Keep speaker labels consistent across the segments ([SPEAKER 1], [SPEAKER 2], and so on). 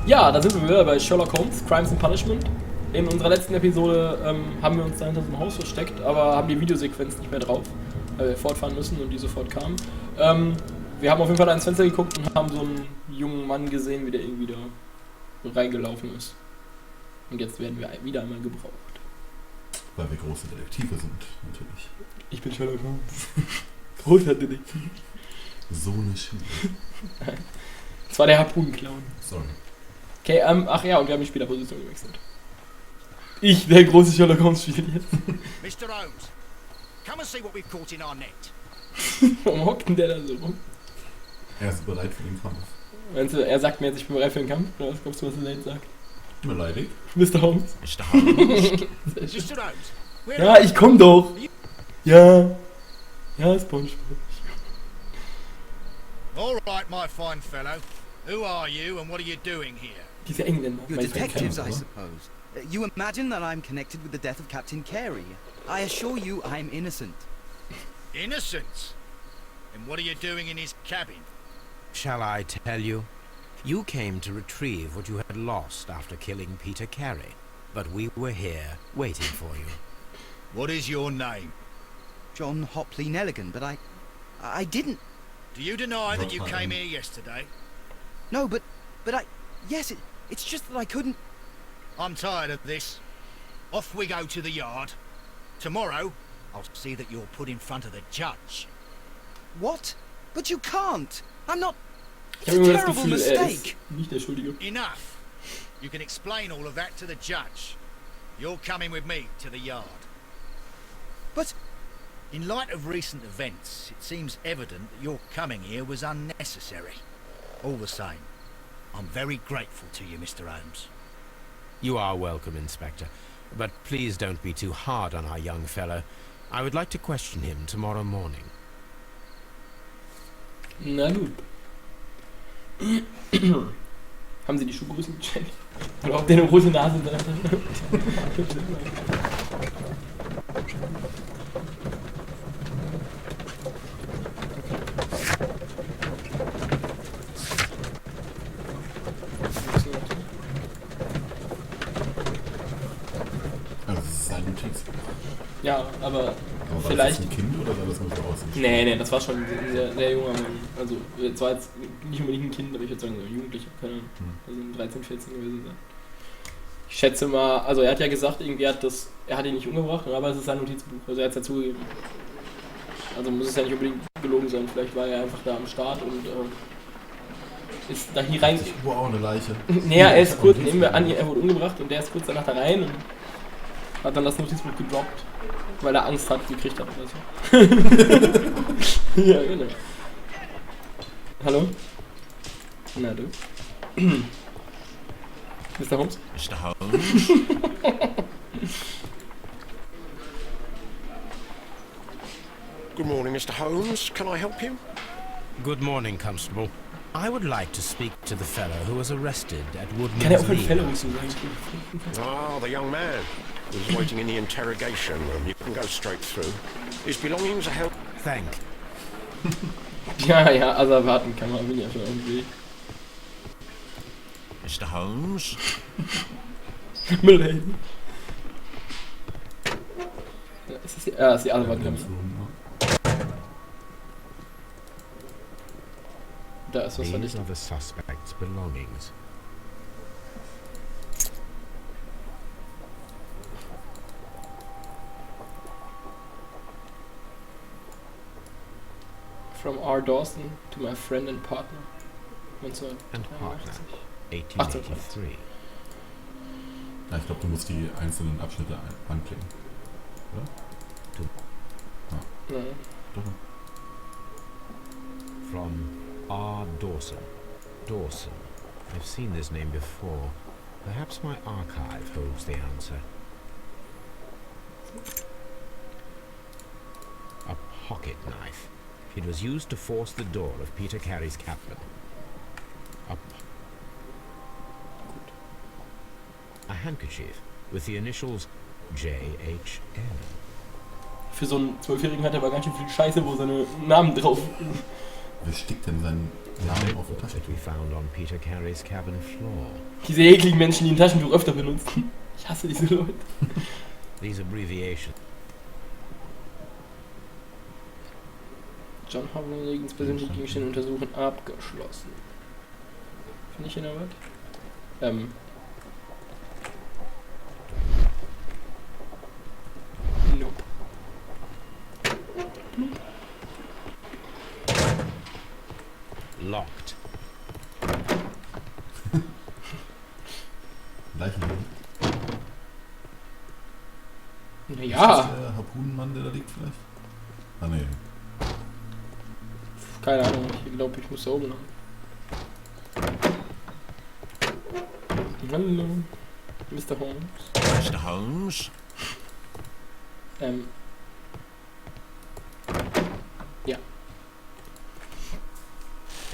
[SPEAKER 1] Ja, da sind wir wieder bei Sherlock Holmes, Crimes and Punishment. In unserer letzten Episode haben wir uns da hinter so einem Haus versteckt, aber haben die Videosequenz nicht mehr drauf, weil wir fortfahren müssen und die sofort kam. Wir haben auf jeden Fall da ins Fenster geguckt und haben so einen jungen Mann gesehen, wie der irgendwie da reingelaufen ist. Und jetzt werden wir wieder einmal gebraucht.
[SPEAKER 2] Weil wir große Detektive sind, natürlich.
[SPEAKER 1] Ich bin Sherlock Holmes. Großer Detektiv.
[SPEAKER 2] So eine Schiene.
[SPEAKER 1] Das war der Harpunenclown.
[SPEAKER 2] Sorry.
[SPEAKER 1] Okay, ach ja, und wir haben die Spielerposition gewechselt. Ich, der große Sherlock Holmes, spiele jetzt.
[SPEAKER 3] Mr. Holmes, come and see what we've caught in our net.
[SPEAKER 1] Warum hockt denn der da so rum?
[SPEAKER 2] Er ist bereit für den Kampf.
[SPEAKER 1] Meinst du, er sagt mir jetzt, ich bin bereit für den Kampf? Oder was glaubst du, was er jetzt sagt?
[SPEAKER 2] Beleidigt.
[SPEAKER 1] Mr. Holmes.
[SPEAKER 3] Mr. Holmes. Mr. Holmes.
[SPEAKER 1] Ja, ich komm doch. Ja. Ja, SpongeBob.
[SPEAKER 3] All right, my fine fellow. Who are you and what are you doing here?
[SPEAKER 1] Diese Engländer.
[SPEAKER 4] You're detectives, I suppose. You imagine that I'm connected with the death of Captain Carey. I assure you I'm innocent.
[SPEAKER 3] Innocent? And what are you doing in his cabin?
[SPEAKER 5] Shall I tell you? You came to retrieve what you had lost after killing Peter Carey, but we were here waiting for you.
[SPEAKER 3] What is your name?
[SPEAKER 4] John Hopley Nelligan, but I didn't.
[SPEAKER 3] Do you deny that you came here yesterday?
[SPEAKER 4] No, but yes, it's just that I couldn't.
[SPEAKER 3] I'm tired of this. Off we go to the yard. Tomorrow, I'll see that you're put in front of the judge.
[SPEAKER 4] What? But you can't. I'm not.
[SPEAKER 1] Ich
[SPEAKER 4] It's
[SPEAKER 1] habe
[SPEAKER 4] a
[SPEAKER 1] immer das
[SPEAKER 4] terrible
[SPEAKER 1] Gefühl, er
[SPEAKER 4] mistake.
[SPEAKER 1] ist nicht der Schuldige.
[SPEAKER 3] Enough. You can explain all of that to the judge. You're coming with me to the yard.
[SPEAKER 4] But
[SPEAKER 3] In light of recent events, it seems evident that your coming here was unnecessary. All the same, I'm very grateful to you, Mr. Holmes.
[SPEAKER 5] You are welcome, Inspector, but please don't be too hard on our young fellow. I would like to question him tomorrow morning.
[SPEAKER 1] Na gut. Haben Sie die Schuhgrößen gecheckt? Oder ob der eine rote Nase in seiner Tasche
[SPEAKER 2] Also das ist sein Notizbuch.
[SPEAKER 1] Ja, aber
[SPEAKER 2] Aber war
[SPEAKER 1] vielleicht.
[SPEAKER 2] das jetzt ein Kind oder sah das nur so aus?
[SPEAKER 1] Nee, das war schon ein sehr, sehr junger Mann. Also, es war jetzt nicht unbedingt ein Kind, aber ich würde sagen, so ein Jugendlicher. Keine Ahnung. Also 13, 14 gewesen sein. Ich schätze mal, also er hat ja gesagt, irgendwie er hat ihn nicht umgebracht, aber es ist sein Notizbuch. Also er hat es ja zugegeben. Also muss es ja nicht unbedingt gelogen sein. Vielleicht war er einfach da am Start und ist da hier rein.
[SPEAKER 2] Wow, eine Leiche.
[SPEAKER 1] Naja, er ist kurz, nehmen wir an, er wurde umgebracht und der ist kurz danach da rein und hat dann das Notizbuch gedroppt, weil er Angst gekriegt hat oder so. Ja, genau. Hallo? Na du? Mr. Holmes?
[SPEAKER 3] Mr. Holmes?
[SPEAKER 6] Good morning, Mr. Holmes. Can I help you?
[SPEAKER 5] Good morning, Constable. I would like to speak to the fellow who was arrested at
[SPEAKER 1] Kann er auch
[SPEAKER 5] Woodman's
[SPEAKER 1] ein
[SPEAKER 5] Knee.
[SPEAKER 1] Fellow sein?
[SPEAKER 6] Ah, the young man was waiting in the interrogation room. You can go straight through. His belongings are held.
[SPEAKER 5] Thank.
[SPEAKER 1] Ja, also erwarten kann man ihn ja schon irgendwie.
[SPEAKER 3] Mr. Holmes?
[SPEAKER 1] Milady. Ja, ist das die? Ja, das ist die andere Wand. Da ist was
[SPEAKER 5] These
[SPEAKER 1] vernichtet.
[SPEAKER 5] are the suspect's belongings.
[SPEAKER 1] From R. Dawson to my friend and partner.
[SPEAKER 5] And partner.
[SPEAKER 1] 1983.
[SPEAKER 5] 1883.
[SPEAKER 2] Ja, ich glaube, du musst die einzelnen Abschnitte anklicken. Oder?
[SPEAKER 1] Nein.
[SPEAKER 2] Doch.
[SPEAKER 5] From R. Dawson. Dawson. I've seen this name before. Perhaps my archive holds the answer. A pocket knife. It was used to force the door of Peter Carey's cabin. A handkerchief with the initials J.H.N.
[SPEAKER 1] Für so einen 12-Jährigen hat er aber ganz schön viel Scheiße, wo seine Namen drauf
[SPEAKER 2] Wer stickt denn seinen
[SPEAKER 5] The
[SPEAKER 2] Namen auf dem
[SPEAKER 5] notebook that
[SPEAKER 2] Taschentuch?
[SPEAKER 5] we found on Peter Carey's cabin floor.
[SPEAKER 1] Diese ekligen Menschen, die ein Taschentuch öfter benutzen. Ich hasse diese Leute.
[SPEAKER 5] These abbreviations.
[SPEAKER 1] John Howlands persönliche Gegenstände untersuchen abgeschlossen. Finde ich hier noch was? Nope.
[SPEAKER 5] Locked.
[SPEAKER 2] Leichenmann. Ist das
[SPEAKER 1] Naja,
[SPEAKER 2] der Harpunenmann, der da liegt vielleicht? Ah ne.
[SPEAKER 1] keine Ahnung. Ich glaube, ich muss da oben lang. Hallo, Mr. Holmes.
[SPEAKER 3] Mr. Holmes?
[SPEAKER 1] Ja.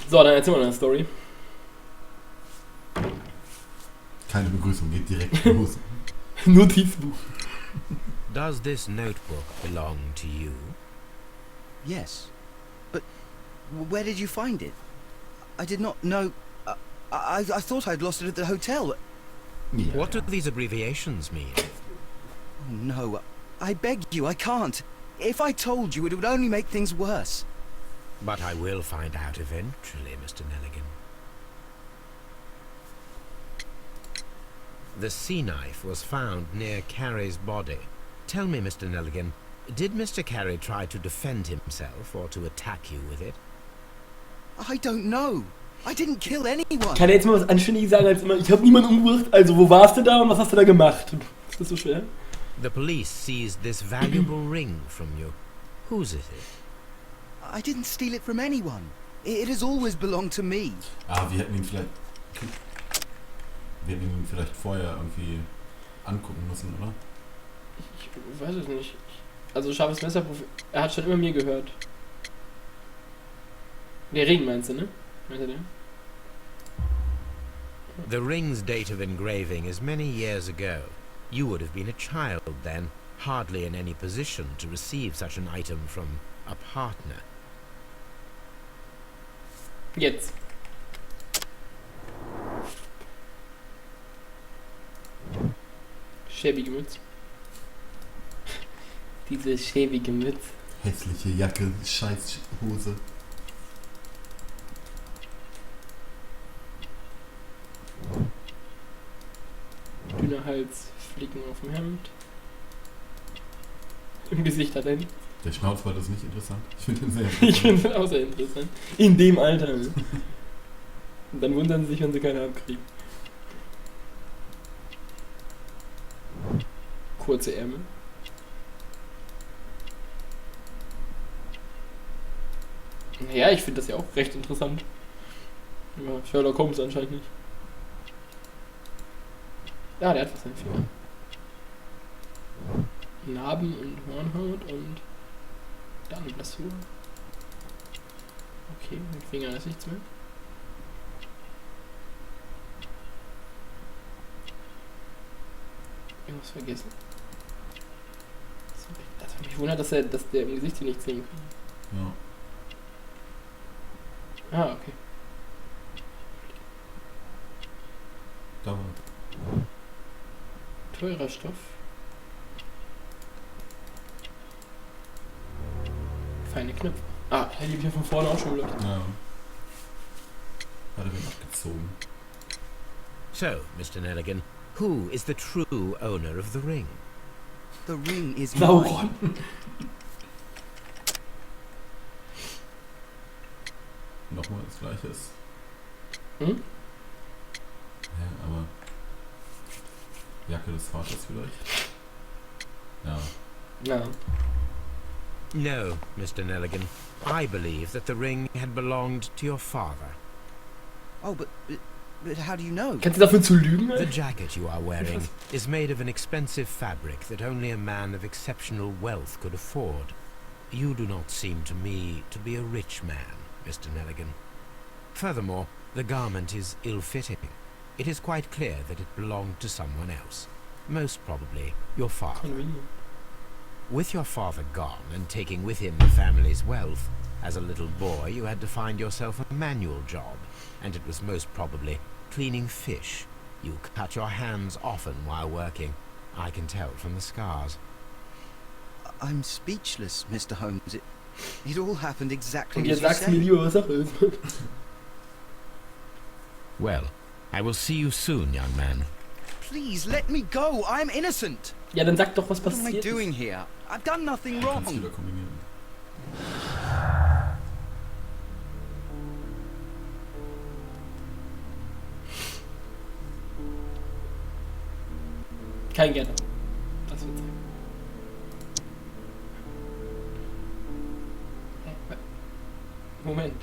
[SPEAKER 1] So, dann erzähl mal eine Story.
[SPEAKER 2] Keine Begrüßung, geht direkt los.
[SPEAKER 1] Notizbuch.
[SPEAKER 5] Does this notebook belong to you?
[SPEAKER 4] Yes. But where did you find it? I did not know... I thought I'd lost it at the hotel.
[SPEAKER 2] Ja,
[SPEAKER 5] What do
[SPEAKER 2] ja.
[SPEAKER 5] these abbreviations mean?
[SPEAKER 4] Oh, no. I beg you, I can't. If I told you, it would only make things worse.
[SPEAKER 5] But I will find out eventually, Mr. Nelligan. The sea knife was found near Carey's body. Tell me, Mr. Nelligan, did Mr. Carey try to defend himself or to attack you with it?
[SPEAKER 4] I don't know. I didn't kill anyone.
[SPEAKER 1] Kann er jetzt mal was Anständiges sagen als immer, ich habe niemanden umgebracht, also wo warst du da und was hast du da gemacht? Ist das so schwer?
[SPEAKER 5] The police seized this valuable ring from you. Whose is it?
[SPEAKER 4] I didn't steal it from anyone. It has always belonged to me.
[SPEAKER 2] Ah, wir hätten ihn vielleicht... Wir hätten ihn vielleicht vorher irgendwie angucken müssen, oder?
[SPEAKER 1] Ich weiß es nicht. Also scharfes Messerprofi. Er hat schon immer mir gehört. Der Ring meinst du, ne? Meinst du den?
[SPEAKER 5] The ring's date of engraving is many years ago. You would have been a child then, hardly in any position to receive such an item from a partner.
[SPEAKER 1] Jetzt. Schäbige Mütze. Diese schäbige Mütze.
[SPEAKER 2] Hässliche Jacke, scheiß Hose.
[SPEAKER 1] Dünner Hals, Flicken auf dem Hemd. Im Gesicht hat er nicht.
[SPEAKER 2] Der Schnauzbart ist nicht interessant. Ich finde den sehr
[SPEAKER 1] Ich
[SPEAKER 2] interessant.
[SPEAKER 1] finde es auch sehr interessant. In dem Alter. Ne? Und dann wundern sie sich, wenn sie keine abkriegen. Kurze Ärmel. Ja, ich finde das ja auch recht interessant. Aber Sherlock Holmes anscheinend nicht. Ja, der hat was an den Finger. Narben und Hornhaut und dann Blasur. Okay, mit Fingern ist nichts mehr. Irgendwas vergessen. Das hat mich wundert, dass der im Gesicht hier nichts sehen kann.
[SPEAKER 2] Ja.
[SPEAKER 1] Ah, okay.
[SPEAKER 2] Da war...
[SPEAKER 1] Teurer Stoff. Feine Knöpfe. Ah, die habe ich ja von vorne auch schon gelöst.
[SPEAKER 2] Ja. Hat er den abgezogen.
[SPEAKER 5] So, Mr. Nelligan, who is the true owner of the ring?
[SPEAKER 4] The ring is
[SPEAKER 1] Sauron.
[SPEAKER 4] mine.
[SPEAKER 2] Nochmal das Gleiche ist.
[SPEAKER 1] Hm?
[SPEAKER 2] Ja, aber... Jacke des Vaters vielleicht? Ja.
[SPEAKER 1] Ja.
[SPEAKER 5] No, Mr. Nelligan. I believe that the ring had belonged to your father.
[SPEAKER 4] Oh, but how do you know?
[SPEAKER 1] Kannst du dafür zu lügen?
[SPEAKER 5] The
[SPEAKER 1] Ey?
[SPEAKER 5] jacket you are wearing is made of an expensive fabric that only a man of exceptional wealth could afford. You do not seem to me to be a rich man, Mr. Nelligan. Furthermore, the garment is ill-fitting. It is quite clear that it belonged to someone else. Most probably your father.
[SPEAKER 1] Convenient.
[SPEAKER 5] With your father gone and taking with him the family's wealth, As a little boy, you had to find yourself a manual job, and it was most probably cleaning fish. You cut your hands often while working. I can tell from the scars.
[SPEAKER 4] I'm speechless, Mr. Holmes. It all happened exactly
[SPEAKER 1] Und
[SPEAKER 4] as
[SPEAKER 1] jetzt
[SPEAKER 4] you
[SPEAKER 1] sagst du mir
[SPEAKER 4] said.
[SPEAKER 1] lieber, was Sache ist.
[SPEAKER 5] Well, I will see you soon, young man.
[SPEAKER 4] Please, let me go. I'm innocent.
[SPEAKER 1] Ja, dann sag doch, was
[SPEAKER 4] What am I
[SPEAKER 1] passiert
[SPEAKER 4] doing
[SPEAKER 1] ist.
[SPEAKER 4] here? I've done nothing
[SPEAKER 2] Du kannst
[SPEAKER 4] wrong.
[SPEAKER 2] wieder kombinieren.
[SPEAKER 1] Kein Gärtner. Das wird sein. Moment.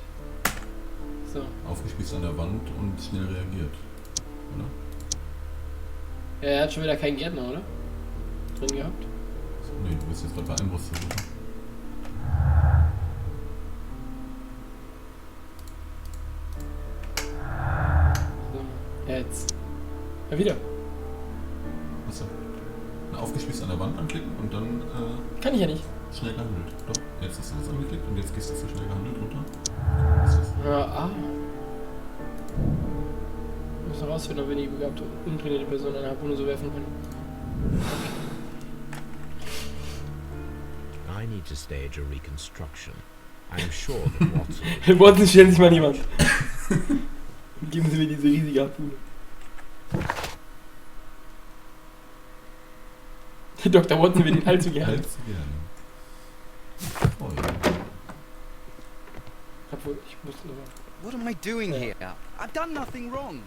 [SPEAKER 1] So.
[SPEAKER 2] Aufgespießt an der Wand und schnell reagiert. Oder?
[SPEAKER 1] Ja, er hat schon wieder keinen Gärtner, oder? Drin gehabt.
[SPEAKER 2] So, nee, du bist jetzt gerade bei Einbruchsversuchen.
[SPEAKER 1] So. Jetzt. Ja, wieder.
[SPEAKER 2] Achso. Aufgespießt an der Wand anklicken und dann
[SPEAKER 1] Kann ich ja nicht.
[SPEAKER 2] schnell gehandelt. Doch, jetzt hast du das angeklickt und jetzt gehst du so schnell gehandelt runter. Was ist das?
[SPEAKER 1] Ja, Ich muss herausfinden, ob wir die begabte, untrainierte Person eine Harpune so werfen können.
[SPEAKER 5] I need to stage a reconstruction. I'm sure that Watson...
[SPEAKER 1] Watson, stellen sich mal niemand. Geben Sie mir diese riesige Harpune. Dr. Watson will den allzu gerne.
[SPEAKER 2] Allzu gerne. Oh ja.
[SPEAKER 1] Obwohl, ich muss aber...
[SPEAKER 4] What am I doing here? I've done nothing wrong.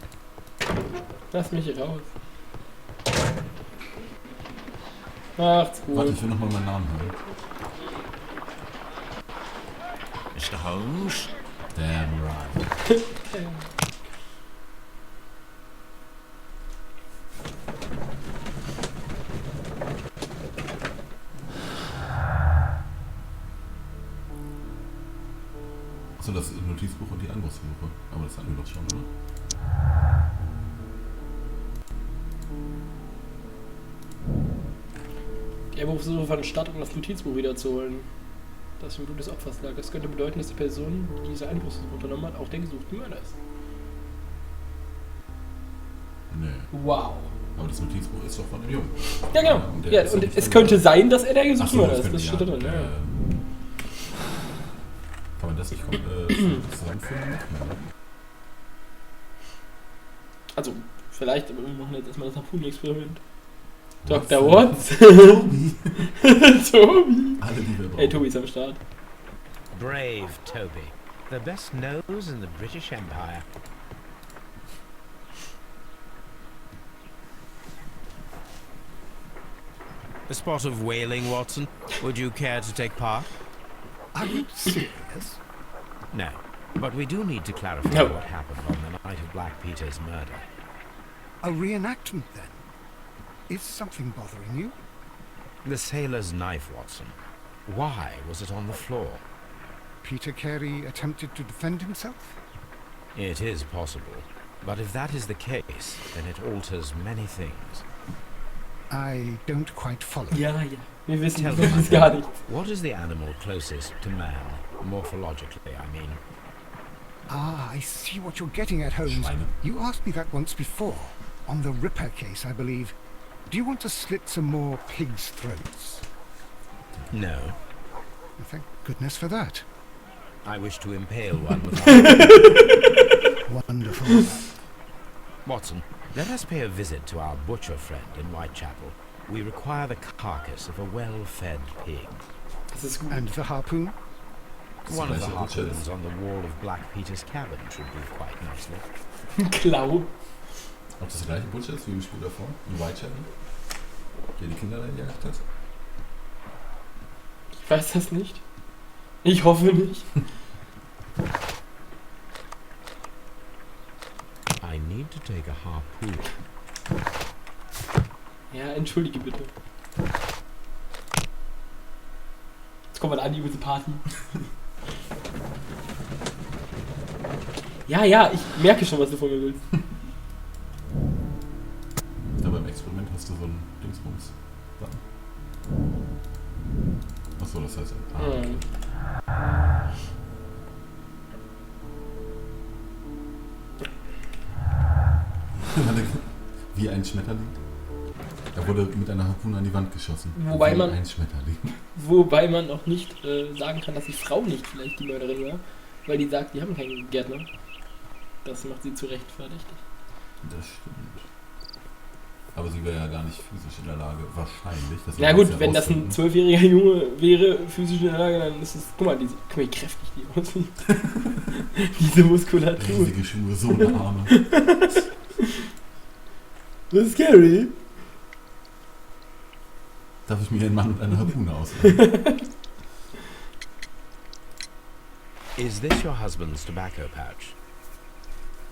[SPEAKER 1] Lass mich hier raus. Macht's gut.
[SPEAKER 2] Warte, ich will nochmal meinen Namen hören.
[SPEAKER 3] Mr. Holmes?
[SPEAKER 2] Damn right. Achso, das Notizbuch und die Einbruchsversuche. Aber das hatten wir doch schon, oder?
[SPEAKER 1] Die Einbruchsversuche fanden statt, um das Notizbuch wiederzuholen. Das im Blut des Opfers lag. Das könnte bedeuten, dass die Person, die diese Einbruchsversuche unternommen hat, auch der gesuchte Mörder ist.
[SPEAKER 2] Nee.
[SPEAKER 1] Wow.
[SPEAKER 2] Aber das Notizbuch ist doch von dem Jungen.
[SPEAKER 1] Ja, genau.
[SPEAKER 2] Und der
[SPEAKER 1] Ja,
[SPEAKER 2] ist
[SPEAKER 1] und
[SPEAKER 2] doch nicht
[SPEAKER 1] es
[SPEAKER 2] von-
[SPEAKER 1] könnte sein, dass er der gesuchte
[SPEAKER 2] Achso,
[SPEAKER 1] Mörder
[SPEAKER 2] das
[SPEAKER 1] ist. Das steht da drin. Ja.
[SPEAKER 2] Kann man das nicht zusammenführen? Ne?
[SPEAKER 1] Also, vielleicht, aber wir machen jetzt erstmal das Harpunen-Experiment.
[SPEAKER 2] Watson.
[SPEAKER 1] Dr. Watson. Tobi.
[SPEAKER 2] Alle, die wir brauchen.
[SPEAKER 1] Ey, Tobi ist am Start.
[SPEAKER 5] Brave Toby. The best nose in the British Empire. A spot of whaling, Watson. Would you care to take part?
[SPEAKER 7] Are you serious?
[SPEAKER 5] No. But we do need to clarify
[SPEAKER 1] No.
[SPEAKER 5] what happened on the night of Black Peter's murder.
[SPEAKER 7] A reenactment, then? Is something bothering you?
[SPEAKER 5] The sailor's knife, Watson. Why was it on the floor?
[SPEAKER 7] Peter Carey attempted to defend himself?
[SPEAKER 5] It is possible. But if that is the case, then it alters many things.
[SPEAKER 7] I don't quite follow.
[SPEAKER 1] Ja, ja. Wir wissen
[SPEAKER 5] Tell
[SPEAKER 1] das
[SPEAKER 5] me,
[SPEAKER 1] gar nicht.
[SPEAKER 5] what is the animal closest to man? Morphologically, I mean.
[SPEAKER 7] Ah, I see what you're getting at, Holmes.
[SPEAKER 2] Schweine.
[SPEAKER 7] You asked me that once before. On the Ripper case, I believe. Do you want to slit some more pigs' throats?
[SPEAKER 5] No.
[SPEAKER 7] Thank goodness for that.
[SPEAKER 5] I wish to impale one with
[SPEAKER 7] Wonderful.
[SPEAKER 5] Watson, let us pay a visit to our butcher friend in Whitechapel. We require the carcass of a well-fed pig.
[SPEAKER 1] Das ist gut.
[SPEAKER 7] And the harpoon?
[SPEAKER 5] One of the
[SPEAKER 2] gleiche Butcher
[SPEAKER 5] harpoons
[SPEAKER 2] ist.
[SPEAKER 5] on the wall of Black Peter's cabin should do quite nicely.
[SPEAKER 1] Klau.
[SPEAKER 2] Ob das der gleiche Butcher ist wie im Spiel davor? In Whitechapel? Der die Kinder da gejagt hat?
[SPEAKER 1] Ich weiß das nicht. Ich hoffe nicht.
[SPEAKER 5] I need to take a harpoon.
[SPEAKER 1] Ja, entschuldige bitte. Jetzt kommt mal an, die übelste Party. Ja, ja, ich merke schon, was du von mir willst.
[SPEAKER 2] Da beim Experiment hast du so einen Dingsbums. Achso, das heißt.
[SPEAKER 1] Mhm.
[SPEAKER 2] Wie ein Schmetterling. Er wurde mit einer Harpune an die Wand geschossen.
[SPEAKER 1] Wobei
[SPEAKER 2] Wie
[SPEAKER 1] man-
[SPEAKER 2] ein Schmetterling.
[SPEAKER 1] Wobei man auch nicht sagen kann, dass die Frau nicht vielleicht die Mörderin war, weil die sagt, die haben keinen Gärtner. Das macht sie zu Recht verdächtig.
[SPEAKER 2] Das stimmt. Aber sie wäre ja gar nicht physisch in der Lage, wahrscheinlich.
[SPEAKER 1] Na gut, wenn das ein 12-jähriger Junge wäre, physisch in der Lage, dann ist es, guck mal, wie kräftig die aussieht. Diese Muskulatur.
[SPEAKER 2] Riesige Schuhe, so eine Arme.
[SPEAKER 1] Das ist scary.
[SPEAKER 2] Darf ich mir einen Mann mit einer Harpune ausleihen?
[SPEAKER 5] Is this your husband's tobacco pouch?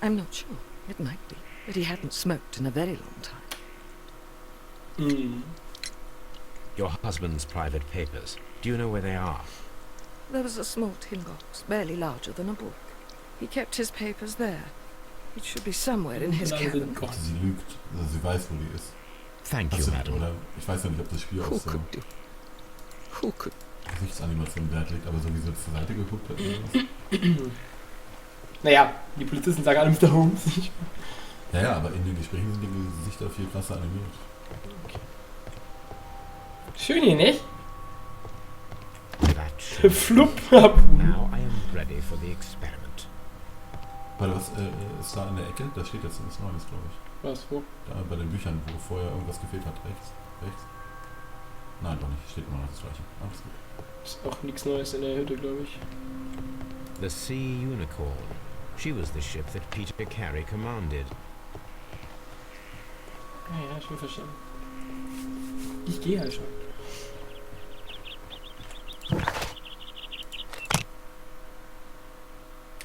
[SPEAKER 8] I'm not sure. It might be. But he hadn't smoked in a very long time.
[SPEAKER 5] Your husband's private papers. Do you know where they are?
[SPEAKER 8] There was a small tin box, barely larger than a book. He kept his papers there. It should be somewhere in his cabin.
[SPEAKER 2] Gott, sie lügt. Also sie weiß, wo die ist.
[SPEAKER 5] Thank you, madam.
[SPEAKER 2] Oder ich weiß ja nicht, ob das Spiel
[SPEAKER 8] Who
[SPEAKER 2] auf so
[SPEAKER 8] could do? Who could?
[SPEAKER 2] Gesichtsanimation Wert legt, aber so wie sie zur Seite geguckt hat oder was.
[SPEAKER 1] Naja, die Polizisten sagen alle Mr. Holmes.
[SPEAKER 2] Ja, aber in den Gesprächen sind die Gesichter viel krasser animiert.
[SPEAKER 1] Schön hier, nicht?
[SPEAKER 5] That should-
[SPEAKER 1] Flupp.
[SPEAKER 5] Now I am ready for the experiment.
[SPEAKER 2] Warte, was ist da in der Ecke? Da steht jetzt was Neues, glaube ich.
[SPEAKER 1] Was, wo?
[SPEAKER 2] Da bei den Büchern, wo vorher irgendwas gefehlt hat. Rechts? Rechts? Nein, doch nicht. Steht immer noch das gleiche. Alles gut.
[SPEAKER 1] Ist auch nichts Neues in der Hütte, glaube ich.
[SPEAKER 5] The Sea Unicorn. She was the ship that Peter Carey commanded.
[SPEAKER 1] Ja, schon verstanden. Ich gehe halt schon.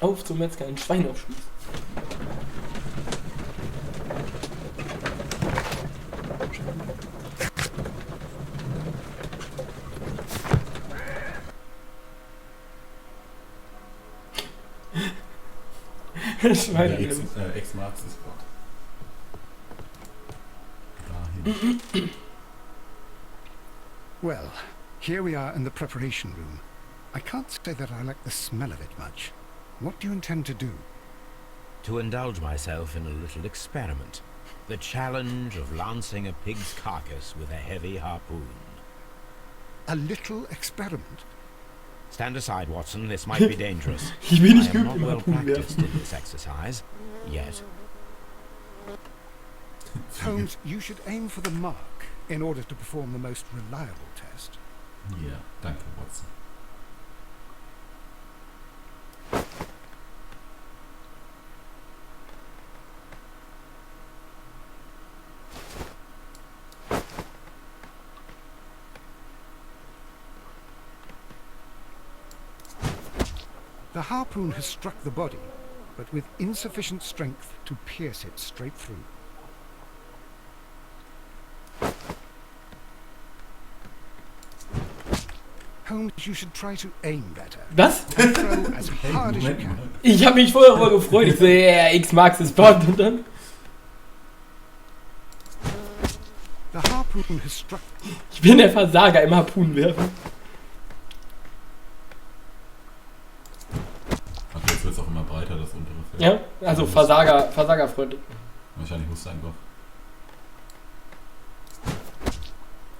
[SPEAKER 1] Auf zum Metzger, ein Schwein aufschließen. Schwein
[SPEAKER 2] Der
[SPEAKER 1] annehmen.
[SPEAKER 2] Ex-Marx ist dahin.
[SPEAKER 7] Well, here we are in the preparation room. I can't say that I like the smell of it much. What do you intend to do?
[SPEAKER 5] To indulge myself in a little experiment. The challenge of lancing a pig's carcass with a heavy harpoon.
[SPEAKER 7] A little experiment?
[SPEAKER 5] Stand aside, Watson. This might be dangerous.
[SPEAKER 1] Ich bin
[SPEAKER 5] I
[SPEAKER 1] nicht
[SPEAKER 5] am
[SPEAKER 1] gut
[SPEAKER 5] not
[SPEAKER 1] im
[SPEAKER 5] well
[SPEAKER 1] Harpun
[SPEAKER 5] practiced
[SPEAKER 1] werfen.
[SPEAKER 5] in this exercise. Yet.
[SPEAKER 7] Holmes, you should aim for the mark in order to perform the most reliable test.
[SPEAKER 2] Ja, danke, Watson.
[SPEAKER 7] The harpoon has struck the body, but with insufficient strength to pierce it straight through. Holmes, you should try to aim better.
[SPEAKER 1] Was?
[SPEAKER 7] And throw as hard as you can.
[SPEAKER 1] Ich habe mich vorher darüber gefreut. Ich so, ja, X-Marx ist Bond und dann.
[SPEAKER 7] The harpoon has struck.
[SPEAKER 1] Ich bin der Versager im Harpun werfen.
[SPEAKER 2] Okay, jetzt wird es auch immer breiter, das untere Feld.
[SPEAKER 1] Ja, also Versagerfreund.
[SPEAKER 2] Wahrscheinlich musst du einfach.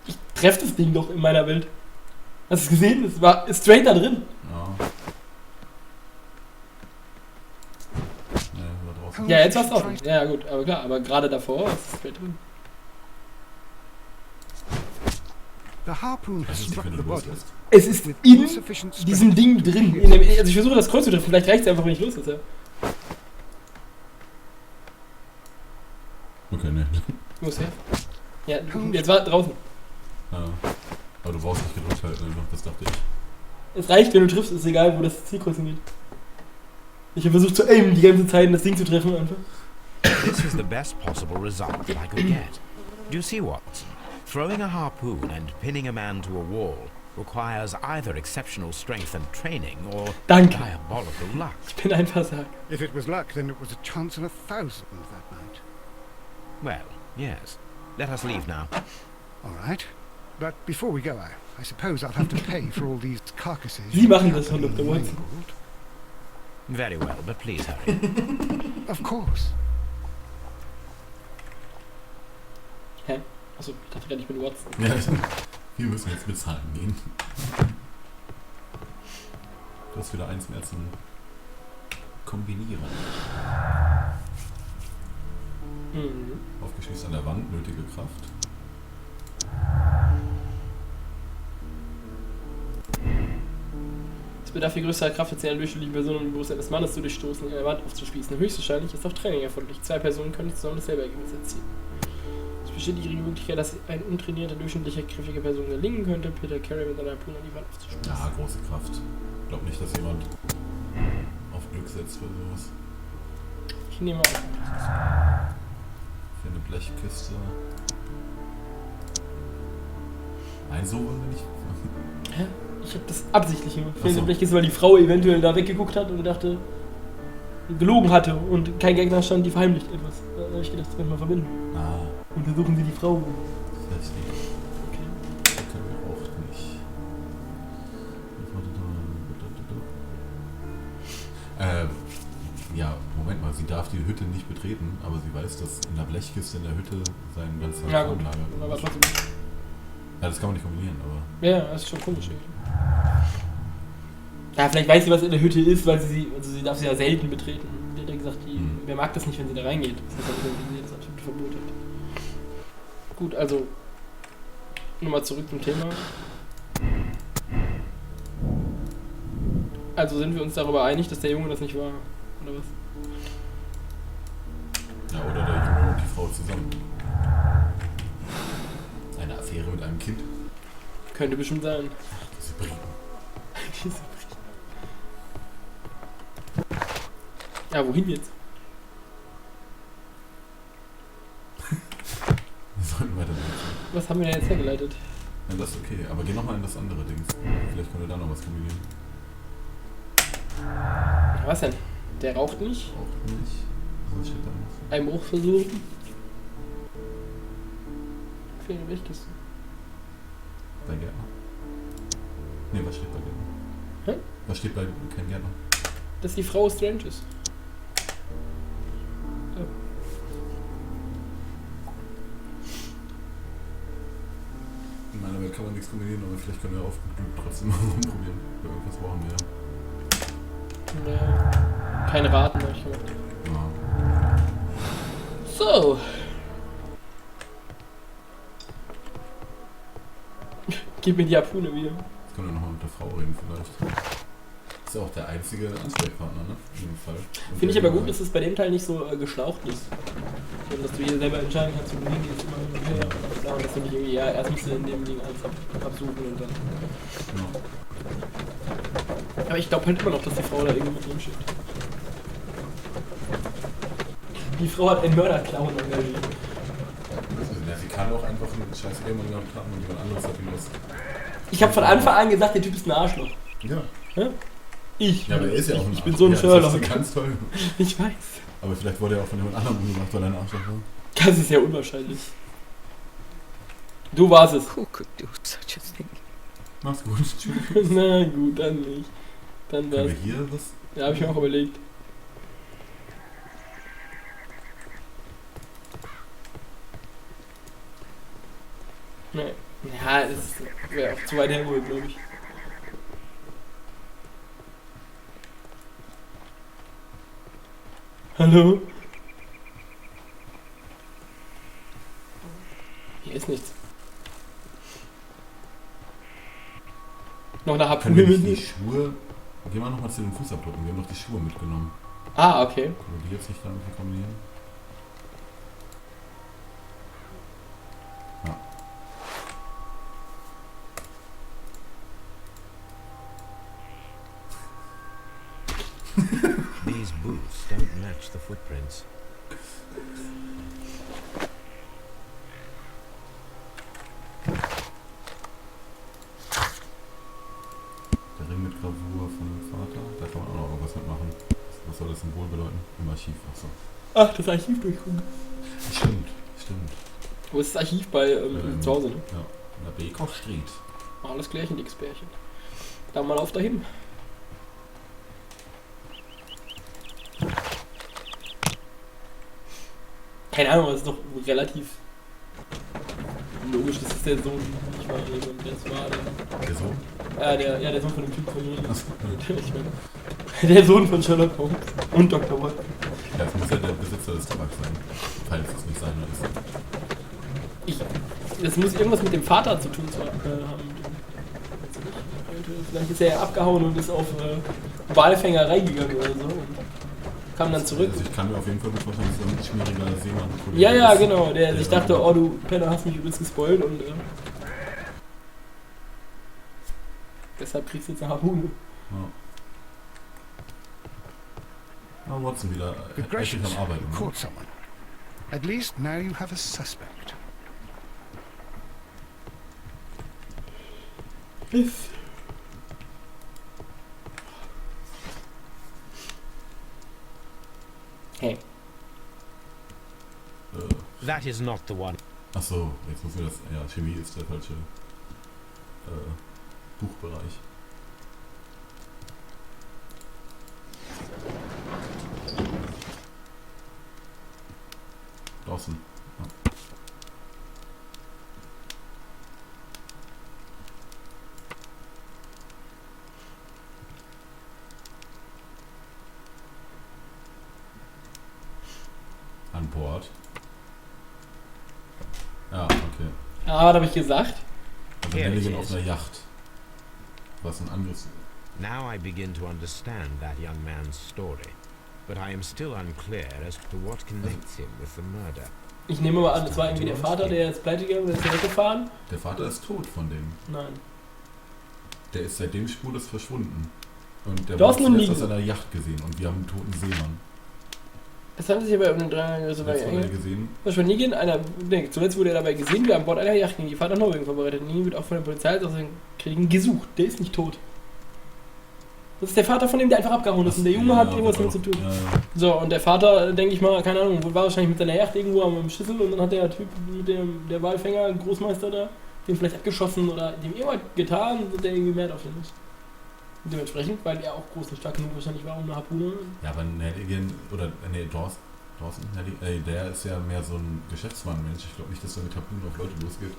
[SPEAKER 1] Ich treffe das Ding doch in meiner Welt. Hast du es gesehen? Es war straight da drin.
[SPEAKER 2] Ja. Ne, war draußen.
[SPEAKER 1] Ja, jetzt war es draußen. Ja, gut, aber klar, aber gerade davor ist es straight drin.
[SPEAKER 7] The harpoon has
[SPEAKER 2] Das ist nicht,
[SPEAKER 7] struck
[SPEAKER 2] wenn
[SPEAKER 7] the
[SPEAKER 2] du
[SPEAKER 7] body
[SPEAKER 2] loslässt.
[SPEAKER 1] Es ist
[SPEAKER 7] with
[SPEAKER 1] in
[SPEAKER 7] insufficient strength.
[SPEAKER 1] diesem Ding drin. In dem, also ich versuche das Kreuz zu treffen, vielleicht reicht es einfach, wenn ich loslasse.
[SPEAKER 2] Okay, ne.
[SPEAKER 1] Wo ist her? Ja, jetzt war draußen.
[SPEAKER 2] Ja. Aber du brauchst nicht gedrückt halten, ne? Das dachte ich.
[SPEAKER 1] Es reicht, wenn du triffst, ist egal, wo das Zielkreuz hingeht. Ich habe versucht zu aimen die ganze Zeit, das Ding zu treffen einfach.
[SPEAKER 5] This is the best possible result that I could get. Do you see, Watson? Throwing a harpoon and pinning a man to a wall requires either exceptional strength and training or
[SPEAKER 1] Danke.
[SPEAKER 5] diabolical luck.
[SPEAKER 1] Ich bin ein Versager.
[SPEAKER 7] If it was luck, then it was a chance in 1,000 that night.
[SPEAKER 5] Well, yes. Let us leave now.
[SPEAKER 7] All right. But before we go, I suppose I'll have to pay for all these carcasses.
[SPEAKER 1] Sie machen das schon, Dr. Watson.
[SPEAKER 5] Very well, but please hurry.
[SPEAKER 7] Of course.
[SPEAKER 1] Hä? Achso, ich dachte gerade, ich bin Watson.
[SPEAKER 2] Ja, wir müssen jetzt bezahlen gehen. Du hast wieder eins mehr zum Kombinieren. Aufgeschließt an der Wand, nötige Kraft.
[SPEAKER 1] Es bedarf viel größerer Kraft als einer durchschnittlichen Person, um die Brust eines Mannes zu durchstoßen und eine Wand aufzuspießen. Höchstwahrscheinlich ist auch Training erforderlich. 2 Personen können zusammen dasselbe Ergebnis erzielen. Es besteht die geringe Möglichkeit, dass ein untrainierter, durchschnittlicher, kräftiger Person gelingen könnte, Peter Carey mit einer Harpune an die Wand aufzuspießen.
[SPEAKER 2] Ja, große Kraft. Ich glaube nicht, dass jemand auf Glück setzt oder sowas.
[SPEAKER 1] Ich nehme auf.
[SPEAKER 2] Für eine Blechkiste. Nein, so wollen wir nicht.
[SPEAKER 1] Hä? Ich habe das absichtlich gemacht.
[SPEAKER 2] Ach so.
[SPEAKER 1] Vielleicht ist, weil die Frau eventuell da weggeguckt hat und dachte, gelogen hatte und kein Gegner stand, die verheimlicht etwas. Da habe ich gedacht, das können wir verbinden.
[SPEAKER 2] Ah,
[SPEAKER 1] Untersuchen Sie die Frau.
[SPEAKER 2] das heißt nicht.
[SPEAKER 1] Okay.
[SPEAKER 2] Das können wir auch nicht. Ja, Moment mal, sie darf die Hütte nicht betreten, aber sie weiß, dass in der Blechkiste in der Hütte sein ganzer
[SPEAKER 1] Ja, gut.
[SPEAKER 2] Kramlager
[SPEAKER 1] Aber
[SPEAKER 2] ist.
[SPEAKER 1] trotzdem.
[SPEAKER 2] Ja, das kann man nicht kombinieren, aber.
[SPEAKER 1] Ja, das ist schon komisch. Ja, vielleicht weiß sie, was in der Hütte ist, weil sie darf sie ja selten betreten. Die hat ja gesagt, wer mag das nicht, wenn sie da reingeht. Das heißt, wenn sie das absolute Verbot hat. Gut, also nochmal zurück zum Thema. Also sind wir uns darüber einig, dass der Junge das nicht war, oder was?
[SPEAKER 2] Ja, oder der Junge und die Frau zusammen. Eine Affäre mit einem Kind.
[SPEAKER 1] Könnte bestimmt sein.
[SPEAKER 2] Diese Briten.
[SPEAKER 1] Ja, wohin jetzt?
[SPEAKER 2] Wir sollten weiter.
[SPEAKER 1] Was haben wir denn jetzt hergeleitet?
[SPEAKER 2] Ja, das ist okay, aber geh nochmal in das andere Dings. Vielleicht können wir da noch was kombinieren.
[SPEAKER 1] Was denn? Der raucht nicht?
[SPEAKER 2] Auch nicht. Was steht da noch?
[SPEAKER 1] Einbruch versuchen? Für eine Blechkiste.
[SPEAKER 2] Bei Gärtner. Ne, was steht bei Gärtner?
[SPEAKER 1] Hä?
[SPEAKER 2] Was steht bei kein Gärtner?
[SPEAKER 1] Dass die Frau strange ist. Ja.
[SPEAKER 2] In meiner Welt kann man nichts kombinieren, aber vielleicht können wir auf Glück trotzdem mal rumprobieren. Bei irgendwas brauchen wir.
[SPEAKER 1] Ja. Kein Raten, habe ich gemacht.
[SPEAKER 2] Ja.
[SPEAKER 1] So. Gib mir die Harpune wieder.
[SPEAKER 2] Jetzt können wir nochmal mit der Frau reden vielleicht. Ist ja auch der einzige Ansprechpartner, ne? In dem Fall.
[SPEAKER 1] Finde ich aber gut, dass es bei dem Teil nicht so geschlaucht ist. Und dass du hier selber entscheiden kannst, wo du hingehst, immer hin und her. Ja, und dass du nicht irgendwie, ja, erst musst du in dem Ding alles absuchen und dann.
[SPEAKER 2] Genau.
[SPEAKER 1] Aber ich glaube halt immer noch, dass die Frau da irgendwie mit drin steht. Die Frau hat einen Mörderclown engagiert.
[SPEAKER 2] Ja, sie kann auch einfach einen scheiß Ehemann gehabt haben und jemand anderes hat ihn was.
[SPEAKER 1] Ich habe von Anfang an gesagt, der Typ ist ein Arschloch.
[SPEAKER 2] Ja.
[SPEAKER 1] Hä? Ich.
[SPEAKER 2] Ja, aber er ist ja auch ein
[SPEAKER 1] Ich bin so ein
[SPEAKER 2] Ja,
[SPEAKER 1] Sherlock.
[SPEAKER 2] Das ist ganz toll.
[SPEAKER 1] Ich weiß.
[SPEAKER 2] Aber vielleicht wurde er auch von jemand anderem umgebracht, weil er ein Arschloch war.
[SPEAKER 1] Das ist ja unwahrscheinlich. Du warst es.
[SPEAKER 8] Who could do such a thing?
[SPEAKER 2] Mach's gut. Tschüss.
[SPEAKER 1] Na gut, dann nicht. Dann
[SPEAKER 2] Können
[SPEAKER 1] das.
[SPEAKER 2] wir hier was?
[SPEAKER 1] Ja, habe ich mir auch überlegt. Nee. Ja, das wäre auch zu weit hergeholt, glaube ich. Hallo? Hier ist nichts. Noch eine
[SPEAKER 2] Können
[SPEAKER 1] Harpune
[SPEAKER 2] wir nicht die
[SPEAKER 1] mit?
[SPEAKER 2] Schuhe... Gehen wir nochmal zu den Fußabdrücken. Wir haben noch die Schuhe mitgenommen.
[SPEAKER 1] Ah, okay.
[SPEAKER 2] Können wir die jetzt nicht damit kombinieren? Ja.
[SPEAKER 5] These boots don't match the footprints.
[SPEAKER 2] Der Ring mit Gravur von dem Vater. Da kann man auch noch irgendwas mitmachen. Was soll das Symbol bedeuten? Im Archiv. Achso.
[SPEAKER 1] Ach, das Archiv durchgucken.
[SPEAKER 2] Stimmt, stimmt.
[SPEAKER 1] Wo ist das Archiv bei zu Hause, ne?
[SPEAKER 2] Ja, in der Bekow Street.
[SPEAKER 1] Alles klärchen, dickes Bärchen. Dann mal auf dahin. Keine Ahnung, das ist doch relativ Logisch, das ist der Sohn. Ich war jemand, das war
[SPEAKER 2] Der Sohn?
[SPEAKER 1] der Sohn von dem Typ von mir.
[SPEAKER 2] Achso,
[SPEAKER 1] Ich meine, der Sohn von Sherlock Holmes und Dr. Watson.
[SPEAKER 2] ja, es muss ja der Besitzer des Tabaks sein, falls es nicht seiner ist.
[SPEAKER 1] Das muss irgendwas mit dem Vater zu tun haben. Vielleicht ist er ja abgehauen und ist auf Walfängerei gegangen oder so. Und kam dann zurück.
[SPEAKER 2] Also ich kann mir auf jeden Fall gut vorstellen, dass so ein schmieriger Seemann-Kollege
[SPEAKER 1] Ja,
[SPEAKER 2] ist,
[SPEAKER 1] genau. Der sich dachte, oh du Penner, hast mich übelst gespoilt und deshalb kriegst du jetzt eine Harpune.
[SPEAKER 2] Ja. Na, Watson wieder
[SPEAKER 7] Good
[SPEAKER 2] eigentlich
[SPEAKER 7] gracious,
[SPEAKER 2] am Arbeiten.
[SPEAKER 7] you
[SPEAKER 2] Ne?
[SPEAKER 7] caught someone. At least now you have a suspect.
[SPEAKER 1] Hey.
[SPEAKER 5] That is not the one.
[SPEAKER 2] Achso, jetzt muss wir das. Ja, Chemie ist der falsche Buchbereich. Draußen. Ja. An Bord. Ja, okay.
[SPEAKER 1] Ah, was habe ich gesagt?
[SPEAKER 2] Also
[SPEAKER 5] Here it
[SPEAKER 2] Nelligan auf
[SPEAKER 5] is.
[SPEAKER 2] einer Yacht. Was ein Angriff.
[SPEAKER 5] Now I begin to understand that young man's story, but I am still unclear as to what connects him with the murder.
[SPEAKER 1] Ich nehme mal an, das war irgendwie der Vater, der ist pleite gegangen, der ist weggefahren.
[SPEAKER 2] Der Vater ist tot von dem.
[SPEAKER 1] Nein.
[SPEAKER 2] Der ist seitdem spurlos verschwunden. Und der
[SPEAKER 1] Du hast
[SPEAKER 2] wurde
[SPEAKER 1] noch nie
[SPEAKER 2] zuletzt auf seiner Yacht gesehen und wir haben einen toten Seemann.
[SPEAKER 1] Das haben sie hier bei irgendeinem Drang
[SPEAKER 2] Zuletzt wurde er gesehen.
[SPEAKER 1] Was von Nigien, zuletzt wurde er dabei gesehen, wir an Bord einer Yacht gegen die Fahrt nach Norwegen vorbereitet. Nigien wird auch von der Polizei als aus den Kriegen gesucht. Der ist nicht tot. Das ist der Vater von dem, der einfach abgehauen ist. Und der Junge hat irgendwas damit zu tun.
[SPEAKER 2] Ja, ja.
[SPEAKER 1] So, und der Vater, denke ich mal, keine Ahnung, war wahrscheinlich mit seiner Yacht irgendwo am Schüssel und dann hat der Typ mit der Walfänger, Großmeister da, den vielleicht abgeschossen oder dem irgendwas getan, und der irgendwie mehr auf den ist. Und dementsprechend, weil er auch groß und stark genug wahrscheinlich war, um eine Harpune.
[SPEAKER 2] Ja, aber Nelligan, oder Dawson, der ist ja mehr so ein Geschäftsmann-Mensch. Ich glaube nicht, dass er mit Harpunen auf Leute losgeht.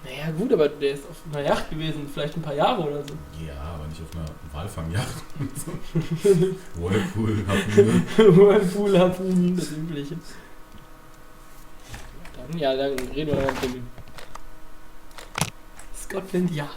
[SPEAKER 1] Naja, gut, aber der ist auf einer Yacht gewesen, vielleicht ein paar Jahre oder so.
[SPEAKER 2] Ja, aber nicht auf einer Walfangjacht. Whirlpool, Harpune.
[SPEAKER 1] Whirlpool, Harpunen, das Übliche. Dann reden wir dann von dem Scotland Yard.